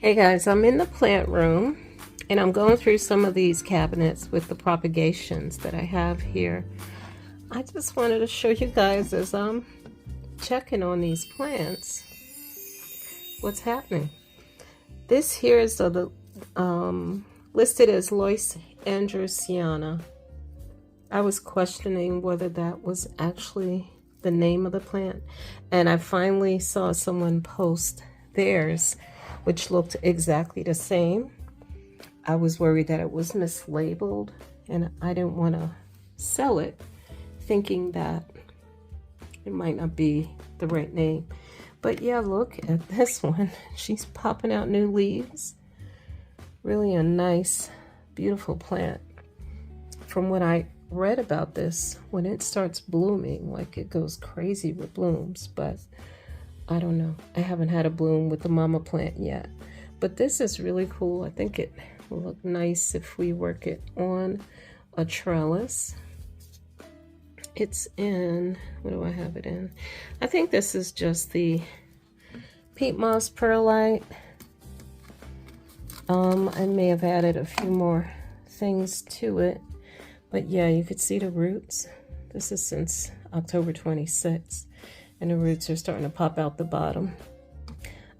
Hey guys, I'm in the plant room and I'm going through some of these cabinets with the propagations that I have here. I just wanted to show you guys as I'm checking on these plants what's happening. This here is listed as Lois Andrewsiana. I was questioning whether that was actually the name of the plant, and I finally saw someone post theirs, which looked exactly the same. I was worried that it was mislabeled, and I didn't want to sell it, thinking that it might not be the right name. But yeah, look at this one. She's popping out new leaves. Really a nice, beautiful plant. From what I read about this, when it starts blooming, like it goes crazy with blooms, but I don't know. I haven't had a bloom with the mama plant yet. But this is really cool. I think it will look nice if we work it on a trellis. It's in, what do I have it in? I think this is just the peat moss perlite. I may have added a few more things to it. But yeah, you could see the roots. This is since October 26th. And the roots are starting to pop out the bottom.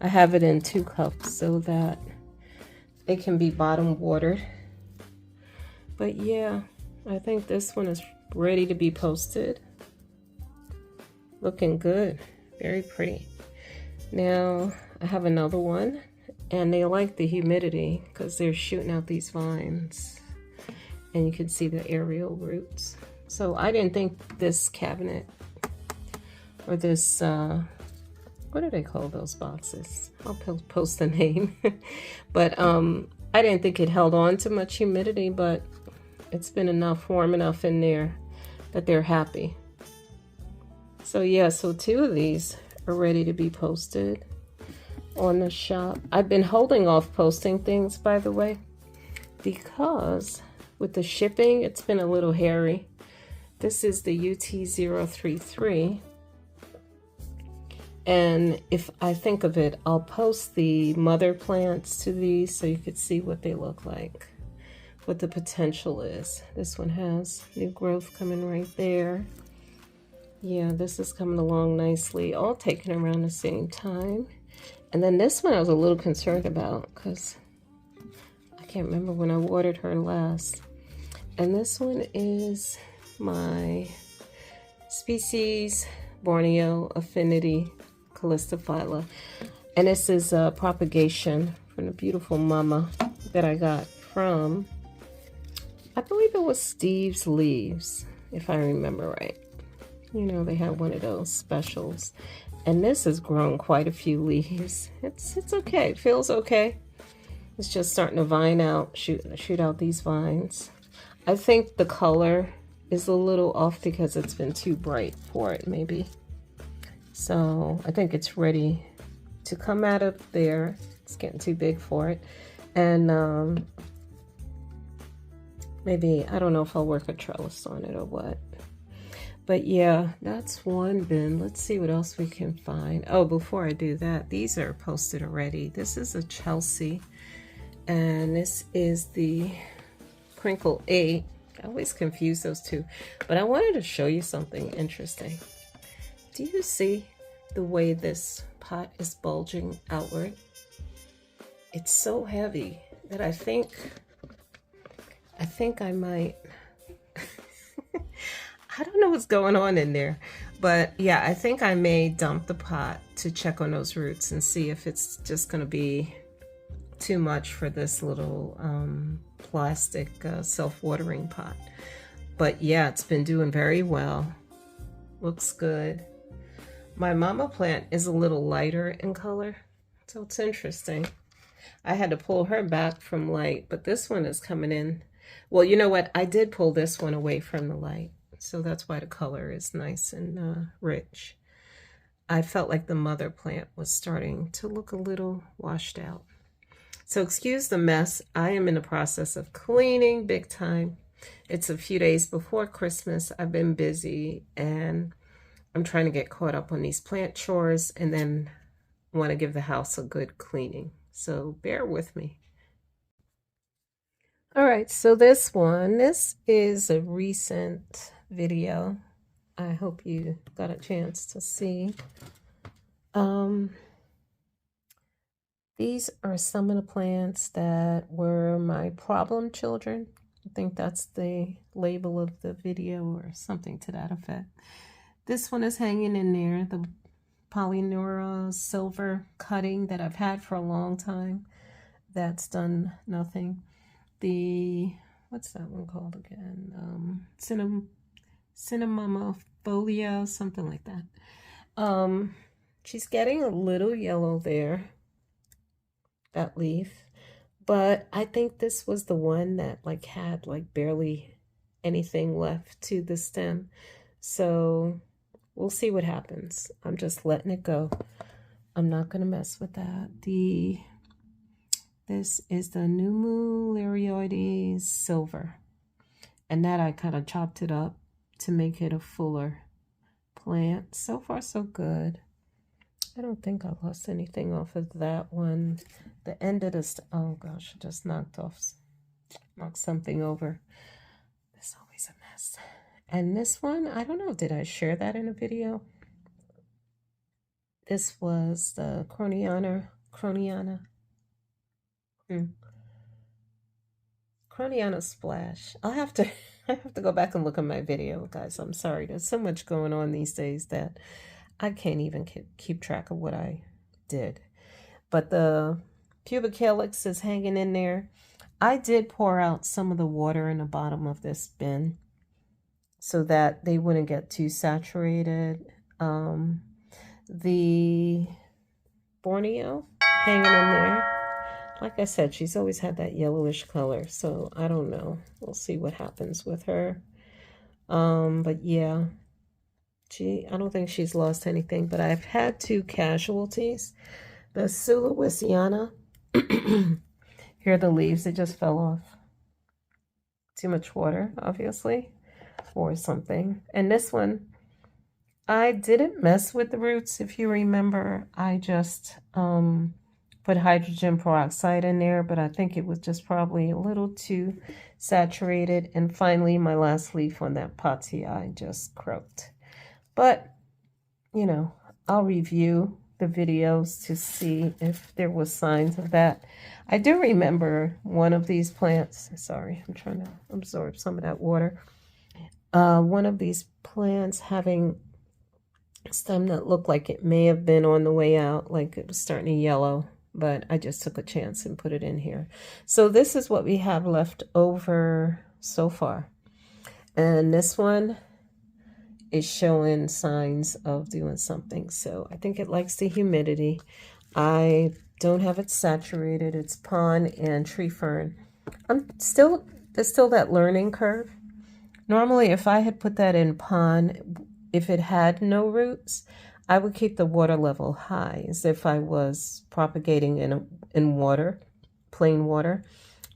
I have it in 2 cups so that it can be bottom watered. But yeah, I think this one is ready to be posted. Looking good, very pretty. Now I have another one, and they like the humidity because they're shooting out these vines. And you can see the aerial roots. So I didn't think this cabinet or this, what do they call those boxes? I'll post the name. But I didn't think it held on to much humidity, but it's been warm enough in there that they're happy. So yeah, so 2 of these are ready to be posted on the shop. I've been holding off posting things, by the way, because with the shipping, it's been a little hairy. This is the UT033. And if I think of it, I'll post the mother plants to these so you could see what they look like, what the potential is. This one has new growth coming right there. Yeah, this is coming along nicely, all taken around the same time. And then this one I was a little concerned about because I can't remember when I watered her last. And this one is my species Borneo Affinity Calistophylla, and this is a propagation from the beautiful mama that I got from, I believe it was Steve's Leaves, if I remember right. You know, they had one of those specials, and this has grown quite a few leaves. It's okay, it feels okay. It's just starting to vine out, shoot out these vines. I think the color is a little off because it's been too bright for it, maybe. So I think it's ready to come out of there. It's getting too big for it. And maybe, I don't know if I'll work a trellis on it or what. But yeah, that's one bin. Let's see what else we can find. Oh, before I do that, these are posted already. This is a Chelsea, and this is the Crinkle 8. I always confuse those two, but I wanted to show you something interesting. Do you see the way this pot is bulging outward? It's so heavy that I think I might, I don't know what's going on in there, but yeah, I think I may dump the pot to check on those roots and see if it's just going to be too much for this little plastic self-watering pot. But yeah, it's been doing very well. Looks good. My mama plant is a little lighter in color, so it's interesting. I had to pull her back from light, but this one is coming in. Well, you know what? I did pull this one away from the light, so that's why the color is nice and rich. I felt like the mother plant was starting to look a little washed out. So excuse the mess. I am in the process of cleaning big time. It's a few days before Christmas. I've been busy and I'm trying to get caught up on these plant chores and then want to give the house a good cleaning. So bear with me. All right, so this is a recent video. I hope you got a chance to see. These are some of the plants that were my problem children. I think that's the label of the video or something to that effect. This one is hanging in there, the Polyneura silver cutting that I've had for a long time. That's done nothing. The, what's that one called again? Cinnamomophilia, something like that. She's getting a little yellow there, that leaf, but I think this was the one that like had like barely anything left to the stem. So we'll see what happens. I'm just letting it go. I'm not gonna mess with that. This is the Nummularioides silver, and that I kind of chopped it up to make it a fuller plant. So far so good. I don't think I lost anything off of that one. The end of this, oh gosh, I just knocked something over. There's always a mess. And this one, I don't know, did I share that in a video? This was the Croniana. Croniana Splash. I have to go back and look at my video, guys. I'm sorry. There's so much going on these days that I can't even keep track of what I did. But the pubic calyx is hanging in there. I did pour out some of the water in the bottom of this bin so that they wouldn't get too saturated. The Borneo hanging in there. Like I said, she's always had that yellowish color, so I don't know. We'll see what happens with her. But yeah, I don't think she's lost anything, but I've had 2 casualties. The Sulawesiana, here are the leaves, they just fell off. Too much water, obviously, or something. And this one, I didn't mess with the roots. If you remember, I just put hydrogen peroxide in there, but I think it was just probably a little too saturated. And finally, my last leaf on that potsy just croaked. But, you know, I'll review the videos to see if there was signs of that. I do remember one of these plants. Sorry, I'm trying to absorb some of that water. One of these plants having a stem that looked like it may have been on the way out, like it was starting to yellow, but I just took a chance and put it in here. So this is what we have left over so far. And this one is showing signs of doing something. So I think it likes the humidity. I don't have it saturated. It's pond and tree fern. There's still that learning curve. Normally, if I had put that in pond, if it had no roots, I would keep the water level high as if I was propagating in water, plain water.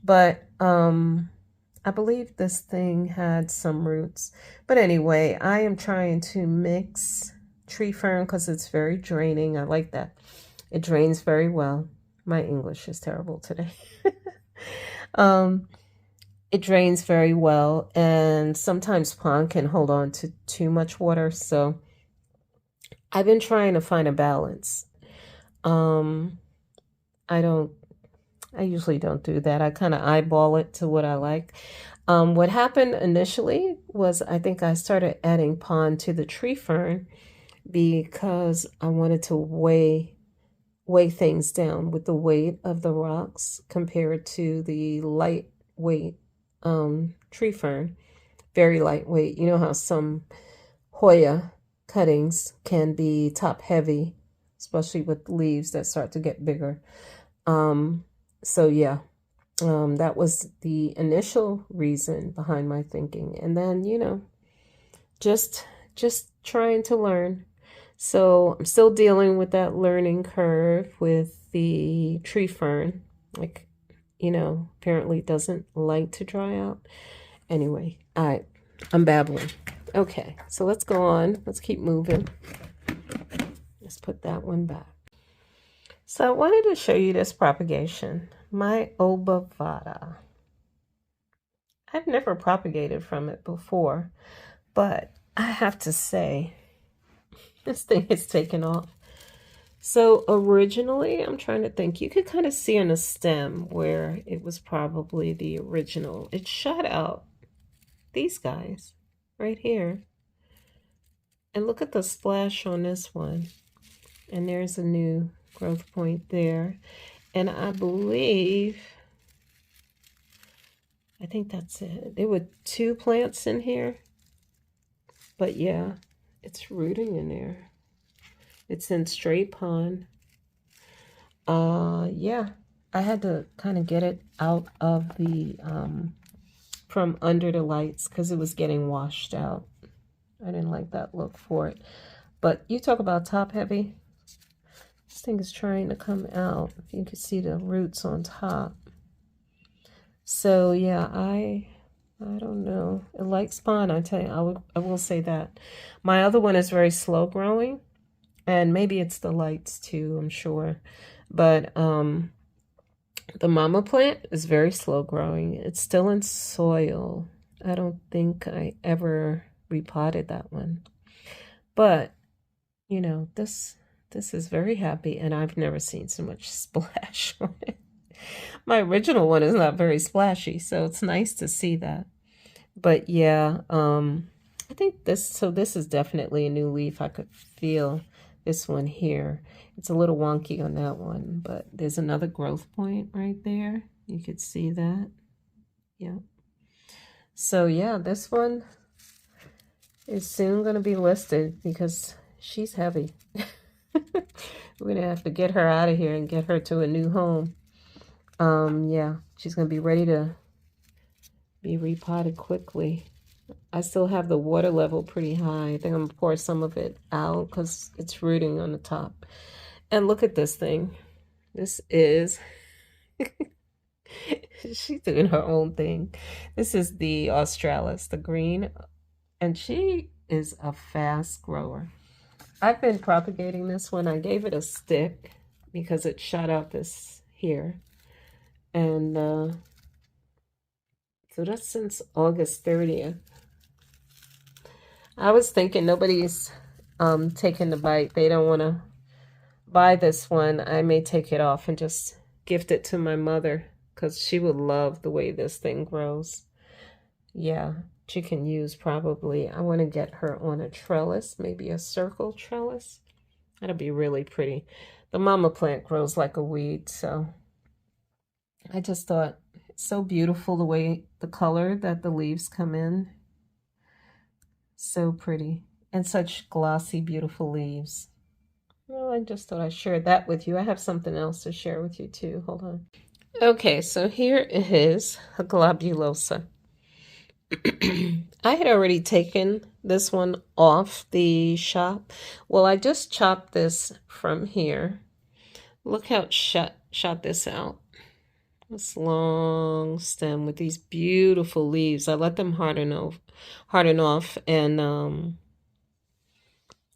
But I believe this thing had some roots. But anyway, I am trying to mix tree fern because it's very draining. I like that. It drains very well. My English is terrible today. It drains very well, and sometimes pond can hold on to too much water. So I've been trying to find a balance. I usually don't do that. I kind of eyeball it to what I like. What happened initially was I think I started adding pond to the tree fern because I wanted to weigh things down with the weight of the rocks compared to the lightweight tree fern. Very lightweight. You know how some hoya cuttings can be top heavy, especially with leaves that start to get bigger. So yeah, that was the initial reason behind my thinking. And then, you know, just trying to learn. So I'm still dealing with that learning curve with the tree fern. Like, you know, apparently it doesn't like to dry out. Anyway, I'm babbling. Okay, so let's go on. Let's keep moving. Let's put that one back. So I wanted to show you this propagation, my obovata. I've never propagated from it before, but I have to say, this thing is taken off. So originally, I'm trying to think, you could kind of see on the stem where it was probably the original. It shot out these guys right here. And look at the splash on this one. And there's a new growth point there. And I think that's it. There were 2 plants in here. But yeah, it's rooting in there. It's in straight pond. Yeah, I had to kind of get it out of the, from under the lights because it was getting washed out. I didn't like that look for it. But you talk about top heavy. This thing is trying to come out. You can see the roots on top. So yeah, I don't know. It likes pond, I tell you. I will say that. My other one is very slow growing. And maybe it's the lights too, I'm sure. But the mama plant is very slow growing. It's still in soil. I don't think I ever repotted that one. But, you know, this is very happy, and I've never seen so much splash on it. My original one is not very splashy, so it's nice to see that. But yeah, I think this is definitely a new leaf. I could feel this one here. It's a little wonky on that one, but there's another growth point right there. You could see that. Yeah. So yeah, this one is soon going to be listed because she's heavy. We're going to have to get her out of here and get her to a new home. Yeah, she's going to be ready to be repotted quickly. I still have the water level pretty high. I think I'm going to pour some of it out because it's rooting on the top. And look at this thing. This is, she's doing her own thing. This is the Australis, the green, and she is a fast grower. I've been propagating this one. I gave it a stick because it shot out this here. And so that's since August 30th. I was thinking nobody's taking the bite. They don't want to buy this one. I may take it off and just gift it to my mother because she would love the way this thing grows. Yeah, she can use probably. I want to get her on a trellis, maybe a circle trellis. That'll be really pretty. The mama plant grows like a weed, so I just thought it's so beautiful the way the color that the leaves come in. So pretty. And such glossy, beautiful leaves. Well, I just thought I'd share that with you. I have something else to share with you too. Hold on. Okay, so here is a globulosa. I had already taken this one off the shop. Well, I just chopped this from here. Look how it shot this out. This long stem with these beautiful leaves. I let them harden off, and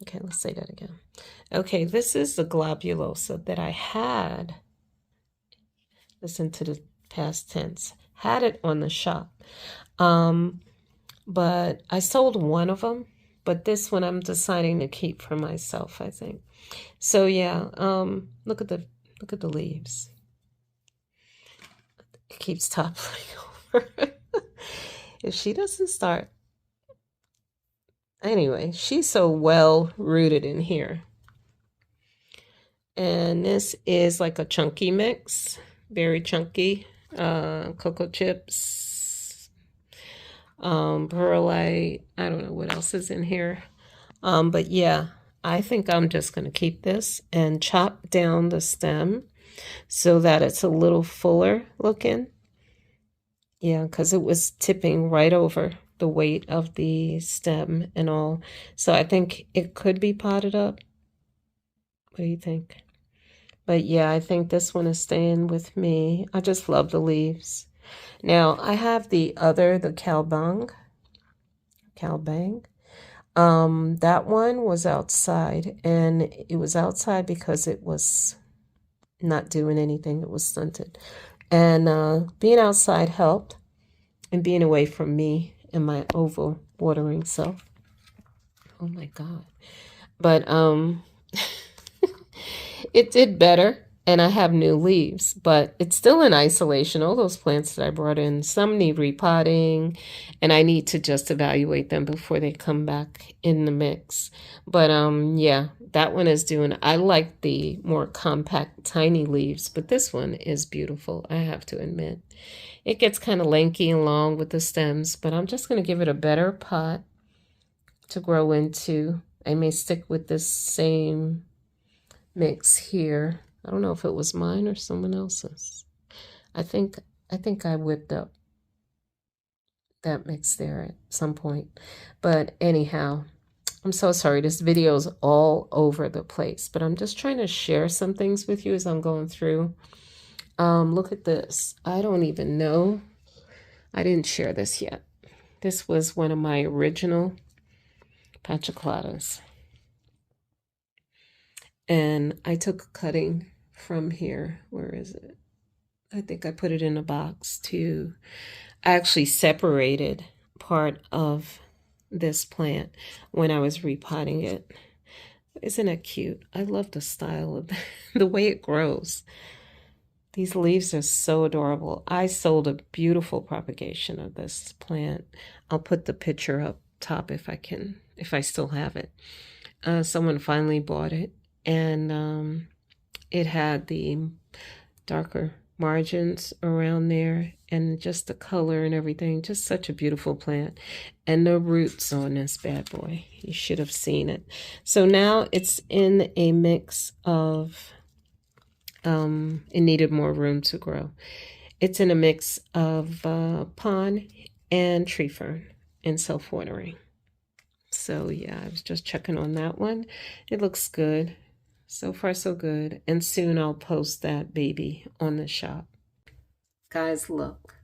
okay, let's say that again. Okay, this is the globulosa that I had. Listen to the past tense. Had it on the shop. But I sold one of them, but this one I'm deciding to keep for myself, I think. So yeah, look at the leaves. It keeps toppling over. If she doesn't start. Anyway, she's so well rooted in here. And this is like a chunky mix, very chunky. Cocoa chips, perlite. I don't know what else is in here. But yeah, I think I'm just going to keep this and chop down the stem so that it's a little fuller looking. Yeah, because it was tipping right over the weight of the stem and all. So I think it could be potted up. What do you think? But yeah, I think this one is staying with me. I just love the leaves. Now, I have the Calbang. That one was outside, and it was outside because it was not doing anything. It was stunted. And being outside helped, and being away from me and my over watering self. Oh my God. But it did better, and I have new leaves, but it's still in isolation. All those plants that I brought in, some need repotting, and I need to just evaluate them before they come back in the mix. But yeah, that one is doing, I like the more compact, tiny leaves, but this one is beautiful, I have to admit. It gets kind of lanky and long with the stems, but I'm just going to give it a better pot to grow into. I may stick with this same mix here. I don't know if it was mine or someone else's. I think I whipped up that mix there at some point. But anyhow, I'm so sorry. This video is all over the place, but I'm just trying to share some things with you as I'm going through. Look at this. I don't even know. I didn't share this yet. This was one of my original pachacladas. And I took a cutting from here. Where is it? I think I put it in a box too. I actually separated part of this plant when I was repotting it. Isn't it cute? I love the style of the way it grows. These leaves are so adorable. I sold a beautiful propagation of this plant. I'll put the picture up top if I can, if I still have it. Someone finally bought it, and it had the darker margins around there and just the color and everything. Just such a beautiful plant. And the roots on this bad boy. You should have seen it. So now it's in a mix of, it needed more room to grow. It's in a mix of pond and tree fern and self-watering. So yeah, I was just checking on that one. It looks good. So far, so good. And soon I'll post that baby on the shop. Guys, look.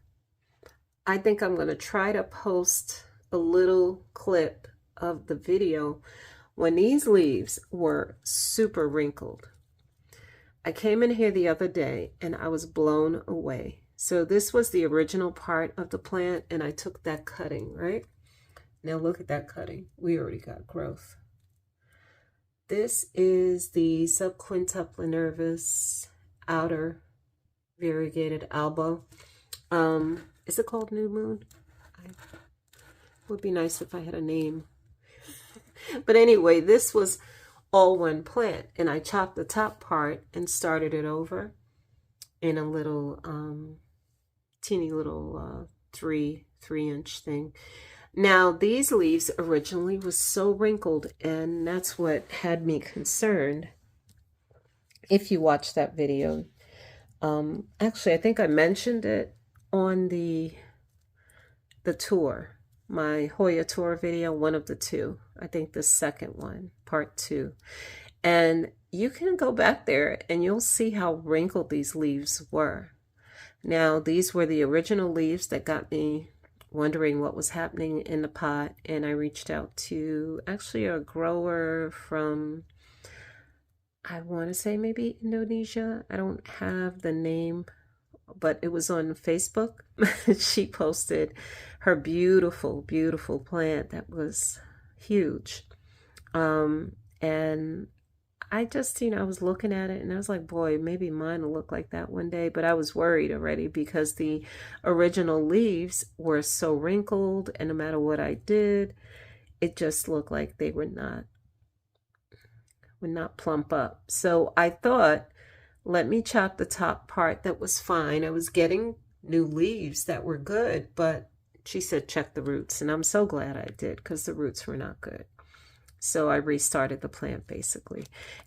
I think I'm going to try to post a little clip of the video when these leaves were super wrinkled. I came in here the other day and I was blown away. So this was the original part of the plant, and I took that cutting, right? Now look at that cutting. We already got growth. This is the subquintupla nervous outer variegated elbow. Is it called New Moon? Would be nice if I had a name. But anyway, this was all one plant, and I chopped the top part and started it over in a little teeny little 3-inch thing. Now these leaves originally was so wrinkled, and that's what had me concerned. If you watch that video, actually I think I mentioned it on the tour, my Hoya tour video, one of the two. I think the second one, part 2. And you can go back there and you'll see how wrinkled these leaves were. Now, these were the original leaves that got me wondering what was happening in the pot. And I reached out to actually a grower from, I want to say maybe Indonesia. I don't have the name, but it was on Facebook. She posted her beautiful, beautiful plant that was huge. And I just, I was looking at it and I was like, boy, maybe mine will look like that one day. But I was worried already because the original leaves were so wrinkled, and no matter what I did, it just looked like they would not plump up. So I thought, let me chop the top part. That was fine. I was getting new leaves that were good, but she said check the roots, and I'm so glad I did because the roots were not good. So I restarted the plant basically,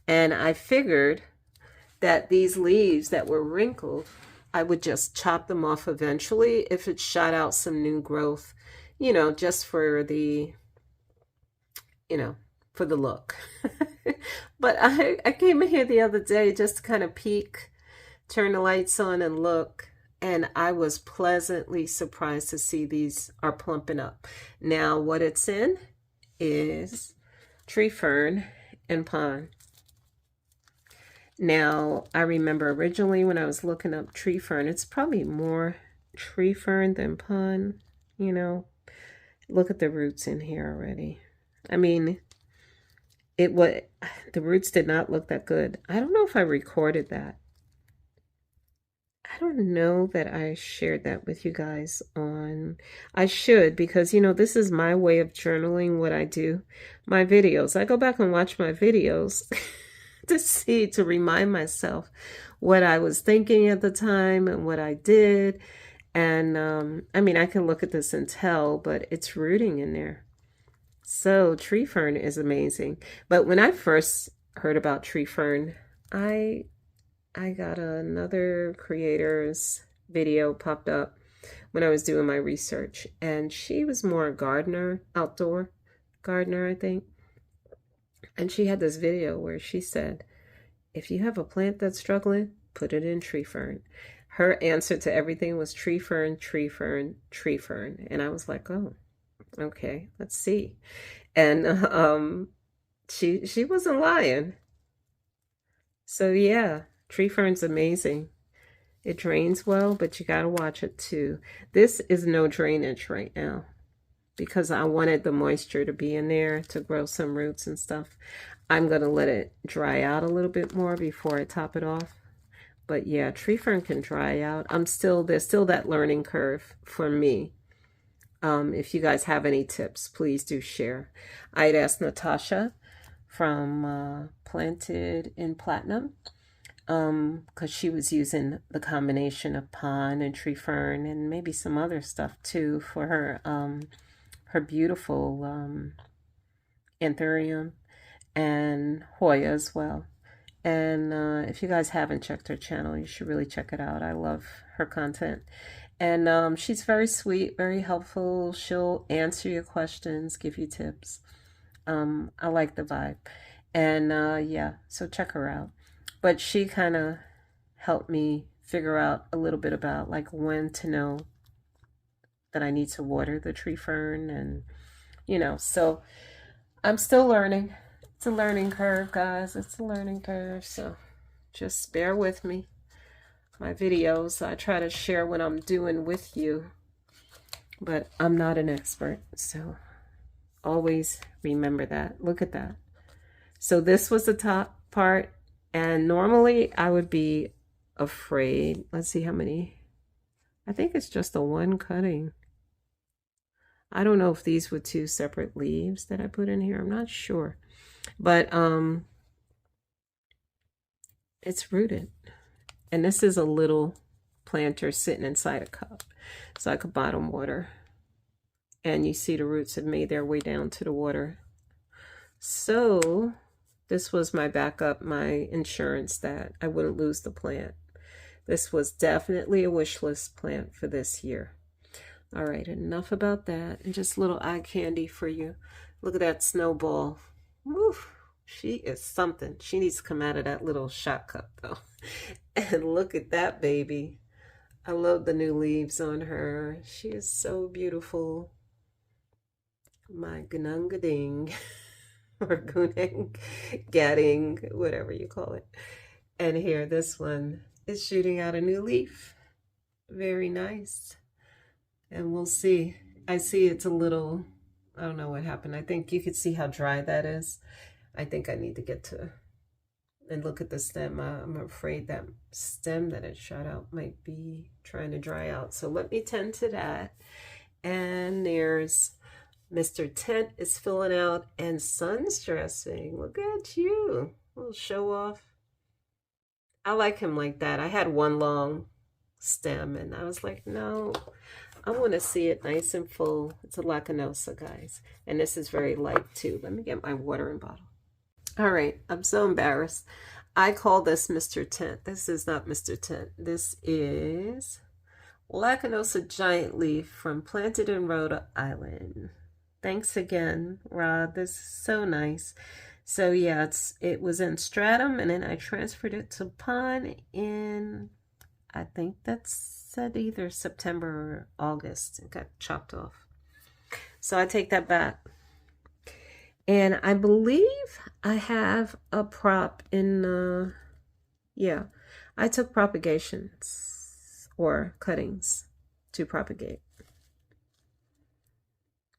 and I figured that these leaves that were wrinkled, I would just chop them off eventually if it shot out some new growth, just for the, for the look. But I came in here the other day just to kind of peek, turn the lights on and look, and I was pleasantly surprised to see these are plumping up. Now what it's in is tree fern and pond. Now, I remember originally when I was looking up tree fern, it's probably more tree fern than pun, you know. Look at the roots in here already. I mean, it was, the roots did not look that good. I don't know if I recorded that. I don't know that I shared that with you guys on. I should, because you know, this is my way of journaling what I do. My videos. I go back and watch my videos to see, to remind myself what I was thinking at the time and what I did. And I mean, I can look at this and tell, but it's rooting in there. So tree fern is amazing. But when I first heard about tree fern, I I got another creator's video popped up when I was doing my research, and she was more a gardener, outdoor gardener, I think. And she had this video where she said, if you have a plant that's struggling, put it in tree fern. Her answer to everything was tree fern, tree fern, tree fern. And I was like, oh, okay, let's see. And she wasn't lying. So yeah, tree fern's amazing. It drains well, but you got to watch it too. This is no drainage right now because I wanted the moisture to be in there to grow some roots and stuff. I'm going to let it dry out a little bit more before I top it off. But yeah, tree fern can dry out. There's still that learning curve for me. If you guys have any tips, please do share. I'd asked Natasha from Planted in Platinum, because she was using the combination of pond and tree fern and maybe some other stuff too for her beautiful anthurium and hoya as well. And if you guys haven't checked her channel, you should really check it out. I love her content. And she's very sweet, very helpful. She'll answer your questions, give you tips. I like the vibe. And yeah, so check her out. But she kind of helped me figure out a little bit about like when to know that I need to water the tree fern, and you know, so I'm still learning. It's a learning curve, guys. It's a learning curve. So just bear with me. My videos, I try to share what I'm doing with you, but I'm not an expert. So always remember that. Look at that. So this was the top part. And normally I would be afraid. Let's see how many. I think it's just the one cutting. I don't know if these were two separate leaves that I put in here. I'm not sure. But it's rooted. And this is a little planter sitting inside a cup. So I could bottom water. And you see the roots have made their way down to the water. So this was my backup, my insurance that I wouldn't lose the plant. This was definitely a wish list plant for this year. All right, enough about that. And just a little eye candy for you. Look at that snowball. Woo, she is something. She needs to come out of that little shot cup though. And look at that baby. I love the new leaves on her. She is so beautiful. My gunungading. Or gunning, gadding, whatever you call it. And here, this one is shooting out a new leaf. Very nice. And we'll see. I see it's a little, I don't know what happened. I think you could see how dry that is. I think I need to get to and look at the stem. I'm afraid that stem that it shot out might be trying to dry out. So let me tend to that. And there's Mr. Tent is filling out and sun's dressing. Look at you. A little show off. I like him like that. I had one long stem and I was like, no, I want to see it nice and full. It's a lacanosa, guys. And this is very light too. Let me get my watering bottle. All right, I'm so embarrassed. I call this Mr. Tent. This is not Mr. Tent. This is Lacanosa Giant Leaf from Planted in Rhode Island. Thanks again, Rod. This is so nice. So yeah, it was in stratum, and then I transferred it to pond in, I think that's said either September or August. It got chopped off. So I take that back. And I believe I have a prop in Yeah, I took propagations or cuttings to propagate.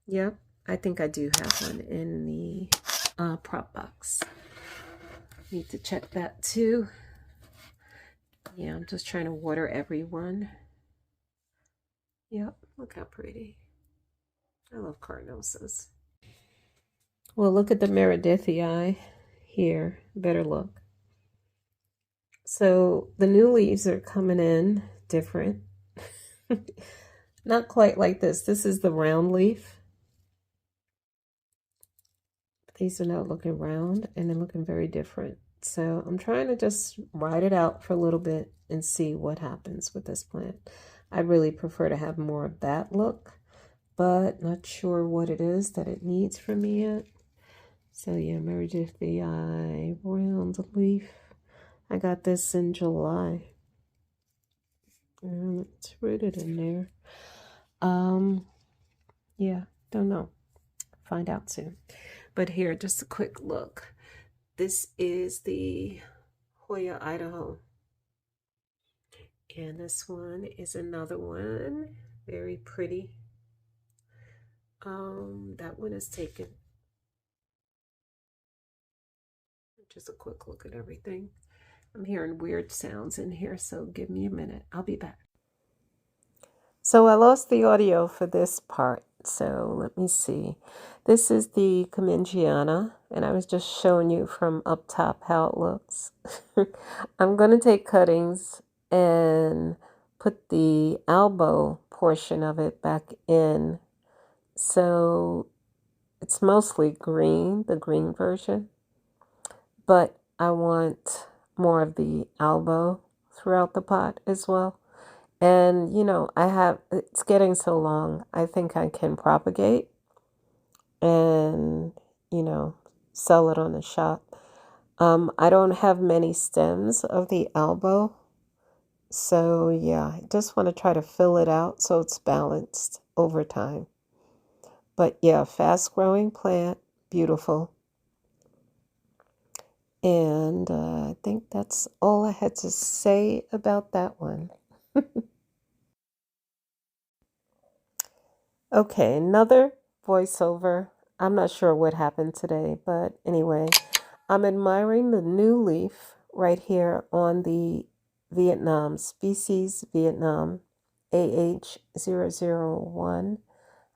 Yep, I think I do have one in the prop box. Need to check that too. Yeah, I'm just trying to water everyone. Yep, look how pretty. I love carnosus. Well, look at the Meredithii here. Better look. So the new leaves are coming in different. Not quite like this. This is the round leaf. These are now looking round and they're looking very different. So I'm trying to just ride it out for a little bit and see what happens with this plant. I really prefer to have more of that look, but not sure what it is that it needs from me yet. So yeah, Meredithii round leaf. I got this in July. And it's rooted in there. Yeah, don't know. Find out soon. But here, just a quick look. This is the Hoya, Idaho. And this one is another one. Very pretty. That one is taken. Just a quick look at everything. I'm hearing weird sounds in here, so give me a minute. I'll be back. So I lost the audio for this part. So let me see. This is the Comengiana, and I was just showing you from up top how it looks. I'm going to take cuttings and put the elbow portion of it back in. So it's mostly green, the green version, but I want more of the elbow throughout the pot as well. And, you know, it's getting so long, I think I can propagate and, you know, sell it on the shop. I don't have many stems of the elbow. So, yeah, I just want to try to fill it out so it's balanced over time. But, yeah, fast-growing plant, beautiful. And I think that's all I had to say about that one. Okay, another voiceover. I'm not sure what happened today, but anyway, I'm admiring the new leaf right here on the Vietnam, species Vietnam, AH001,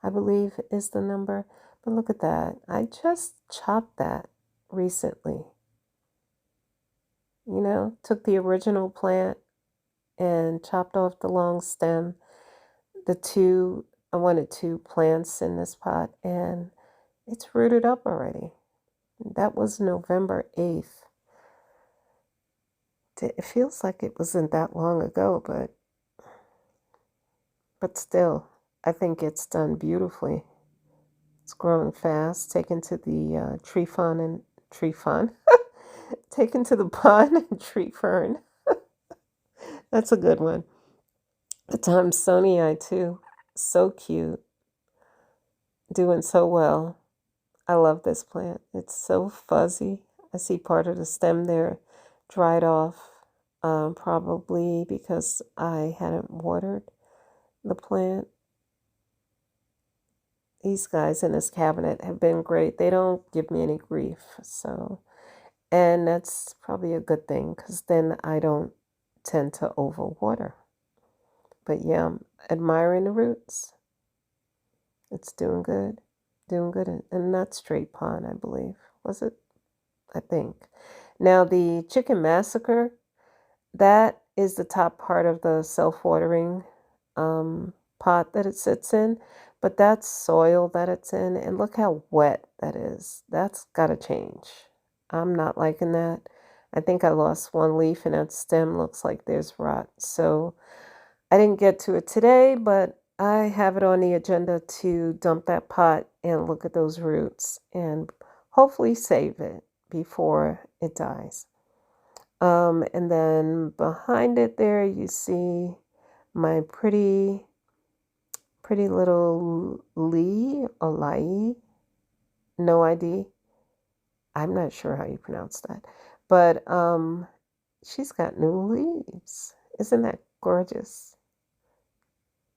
I believe is the number. But look at that. I just chopped that recently. You know, took the original plant and chopped off the long stem. I wanted 2 plants in this pot, and it's rooted up already. That was November 8th. It feels like it wasn't that long ago, but still, I think it's done beautifully. It's growing fast. Taken to the taken to the pond and tree fern. That's a good one. The Thomsonii too. So cute. Doing so well. I love this plant. It's so fuzzy. I see part of the stem there dried off, probably because I hadn't watered the plant. These guys in this cabinet have been great. They don't give me any grief. So, and that's probably a good thing because then I don't tend to overwater. But yeah, I'm admiring the roots. It's doing good. Doing good. And not straight pond, I believe. Was it? I think. Now the chicken massacre, that is the top part of the self-watering pot that it sits in. But that's soil that it's in. And look how wet that is. That's got to change. I'm not liking that. I think I lost one leaf and that stem looks like there's rot. So I didn't get to it today, but I have it on the agenda to dump that pot and look at those roots and hopefully save it before it dies. And then behind it there, you see my pretty little Lee or Lai, no ID. I'm not sure how you pronounce that, but she's got new leaves. Isn't that gorgeous?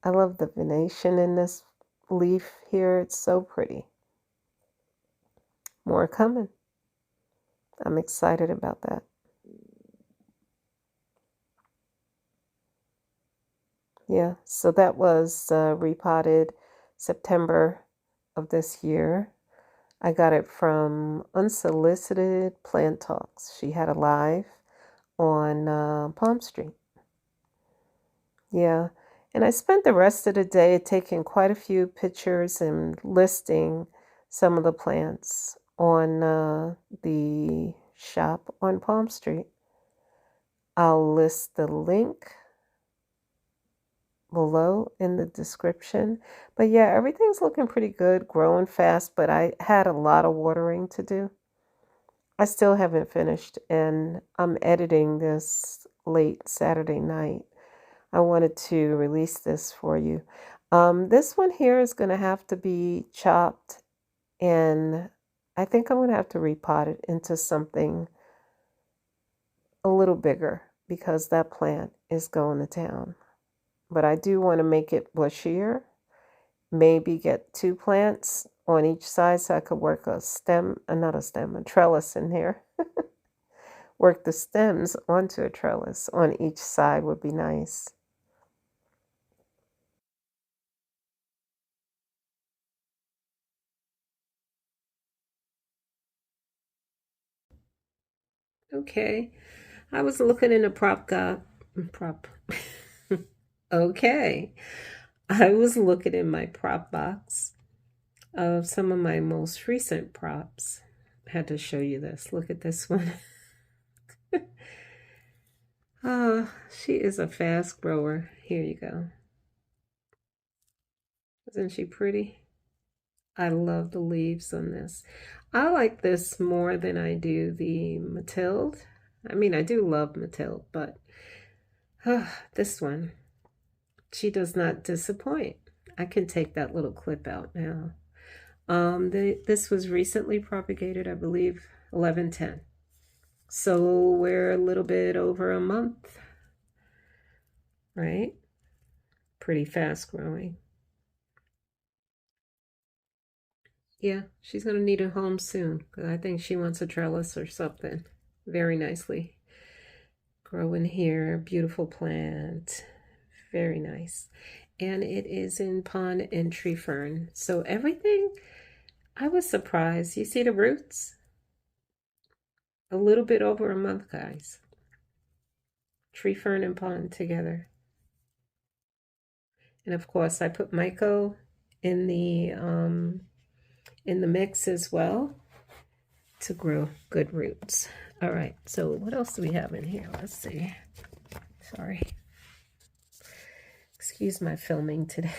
I love the venation in this leaf here. It's so pretty. More coming. I'm excited about that. Yeah, so that was repotted September of this year. I got it from Unsolicited Plant Talks. She had a live on Palm Street. Yeah, and I spent the rest of the day taking quite a few pictures and listing some of the plants on the shop on Palm Street. I'll list the link below in the description. But yeah, everything's looking pretty good, growing fast, but I had a lot of watering to do. I still haven't finished, and I'm editing this late Saturday night. I wanted to release this for you. This one here is going to have to be chopped, and I think I'm going to have to repot it into something a little bigger because that plant is going to town. But I do want to make it bushier. Maybe get 2 plants on each side so I could work a stem, not a stem, a trellis in here. Work the stems onto a trellis on each side would be nice. Okay, I was looking in the prop. Okay, I was looking in my prop box of some of my most recent props. I had to show you this. Look at this one. Oh, she is a fast grower. Here you go. Isn't she pretty? I love the leaves on this. I like this more than I do the Mathilde. I mean, I do love Mathilde, but this one, she does not disappoint. I can take that little clip out now. This was recently propagated, I believe, 11/10. So we're a little bit over a month, right? Pretty fast growing. Yeah, she's going to need a home soon because I think she wants a trellis or something. Very nicely growing here. Beautiful plant. Very nice. And it is in pond and tree fern. So everything, I was surprised. You see the roots? A little bit over a month, guys. Tree fern and pond together. And of course, I put Myco in the mix as well to grow good roots. All right, so what else do we have in here? Let's see. Sorry. Excuse my filming today.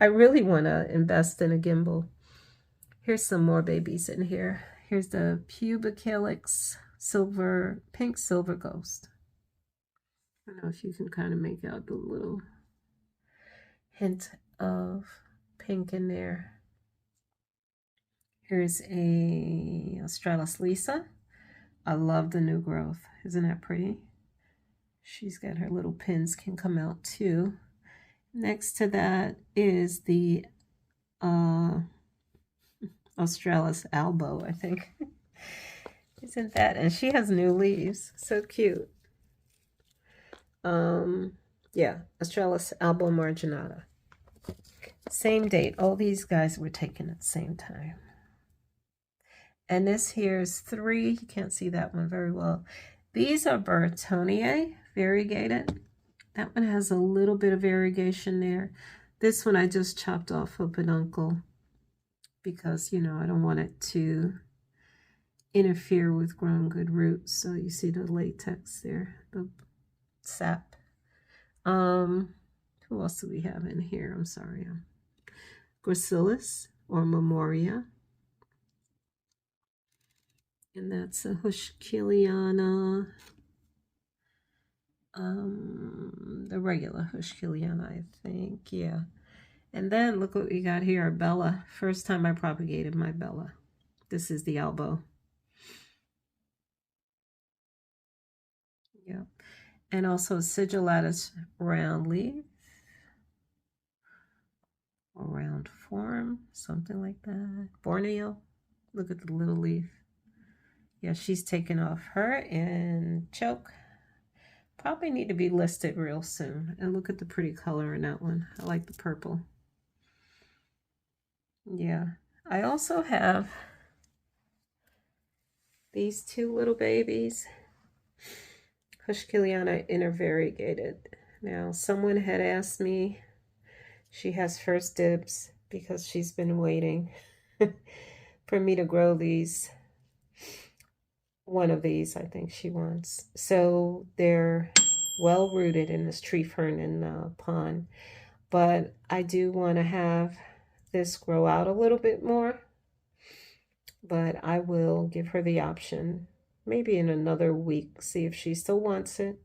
I really want to invest in a gimbal. Here's some more babies in here. Here's the Pubicalix silver, pink silver ghost. I don't know if you can kind of make out the little hint of pink in there. Here's a Australis Lisa. I love the new growth. Isn't that pretty? She's got her little pins can come out too. Next to that is the Australis Albo, I think. Isn't that? And she has new leaves. So cute. Yeah, Australis Albo Marginata. Same date. All these guys were taken at the same time. And this here is 3. You can't see that one very well. These are Burtoniae, variegated. That one has a little bit of variegation there. This one I just chopped off a peduncle because, you know, I don't want it to interfere with growing good roots. So you see the latex there, the sap. Who else do we have in here? I'm sorry. Gracilis or Memoria. And that's a Hushkiliana. The regular Hushkiliana, I think. Yeah. And then look what we got here, Bella. First time I propagated my Bella. This is the elbow. Yeah. And also sigillatus round leaf. Or round form, something like that. Borneo. Look at the little leaf. Yeah, she's taking off her and choke. Probably need to be listed real soon. And look at the pretty color in that one. I like the purple. Yeah. I also have these two little babies. Hushkiliana intervariegated. Now, someone had asked me, she has first dibs because she's been waiting for me to grow these. One of these, I think she wants. So they're well rooted in this tree fern in the pond. But I do want to have this grow out a little bit more. But I will give her the option, maybe in another week, see if she still wants it.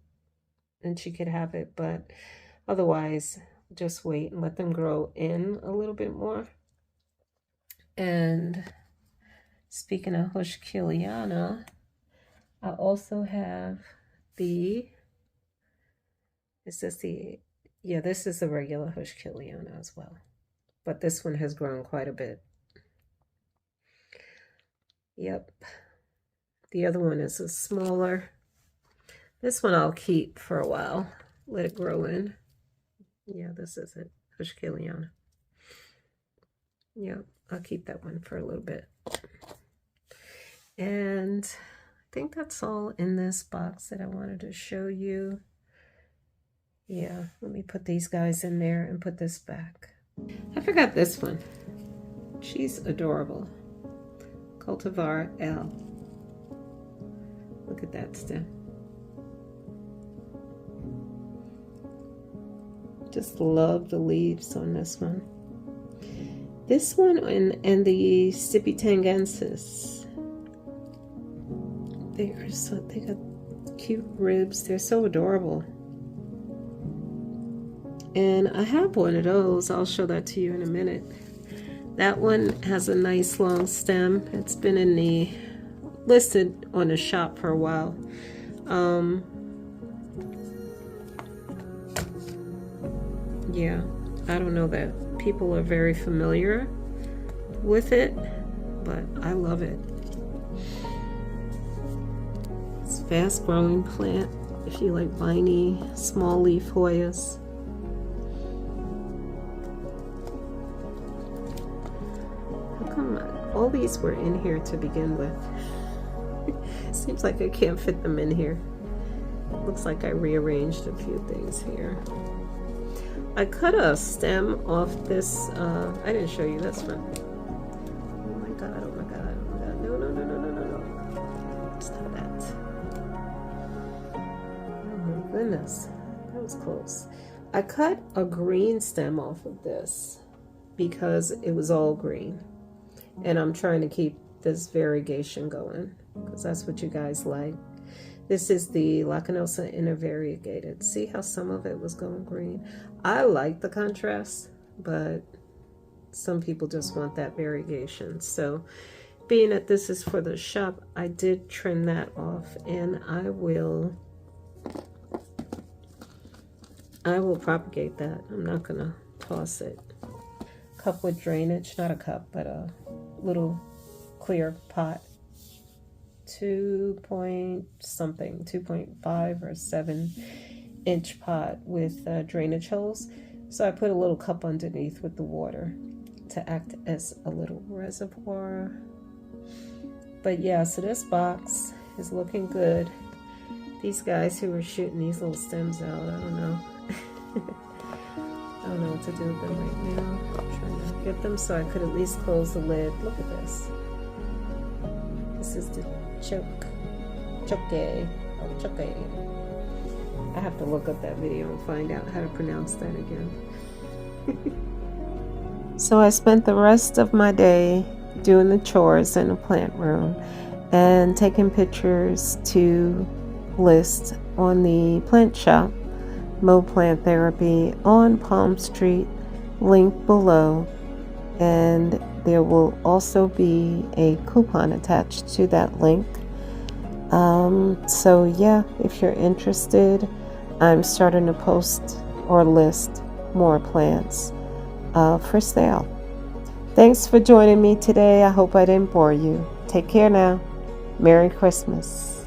And she could have it. But otherwise, just wait and let them grow in a little bit more. And speaking of Hushkiliana, I also have the, is this the, yeah, this is the regular Hushkiliana as well. But this one has grown quite a bit. Yep. The other one is a smaller. This one I'll keep for a while. Let it grow in. Yeah, this is it. Hushkiliana. Yep, I'll keep that one for a little bit. And I think that's all in this box that I wanted to show you. Yeah, let me put these guys in there and put this back. I forgot this one. She's adorable. Cultivar L. Look at that stem. Just love the leaves on this one. This one and the Stipitangensis. They got cute ribs. They're so adorable. And I have one of those. I'll show that to you in a minute. That one has a nice long stem. It's been in the listed on the shop for a while. Yeah, I don't know that people are very familiar with it, but I love it. It's a fast growing plant if you like viney, small leaf hoyas. How come all these were in here to begin with? Seems like I can't fit them in here. Looks like I rearranged a few things here. I cut a stem off this, I didn't show you this one. Oh my god, oh my god, oh my god. No, no, no, no, no, no, no. Stop that. Oh my goodness, that was close. I cut a green stem off of this because it was all green. And I'm trying to keep this variegation going because that's what you guys like. This is the Lacanosa intervariegated. See how some of it was going green? I like the contrast, but some people just want that variegation. So being that this is for the shop, I did trim that off, and I will propagate that. I'm not gonna toss it. Cup with drainage, not a cup, but a little clear pot. 2.5 or 7 inch pot with drainage holes. So I put a little cup underneath with the water to act as a little reservoir. But yeah, so this box is looking good. These guys who were shooting these little stems out, I don't know. I don't know what to do with them right now. I'm trying to get them so I could at least close the lid. Look at this. This is the choke. I have to look up that video and find out how to pronounce that again. So I spent the rest of my day doing the chores in the plant room and taking pictures to list on the plant shop, Mo Plant Therapy on Palm Street, link below, and there will also be a coupon attached to that link. So yeah, if you're interested, I'm starting to post or list more plants for sale. Thanks for joining me today. I hope I didn't bore you. Take care now. Merry Christmas.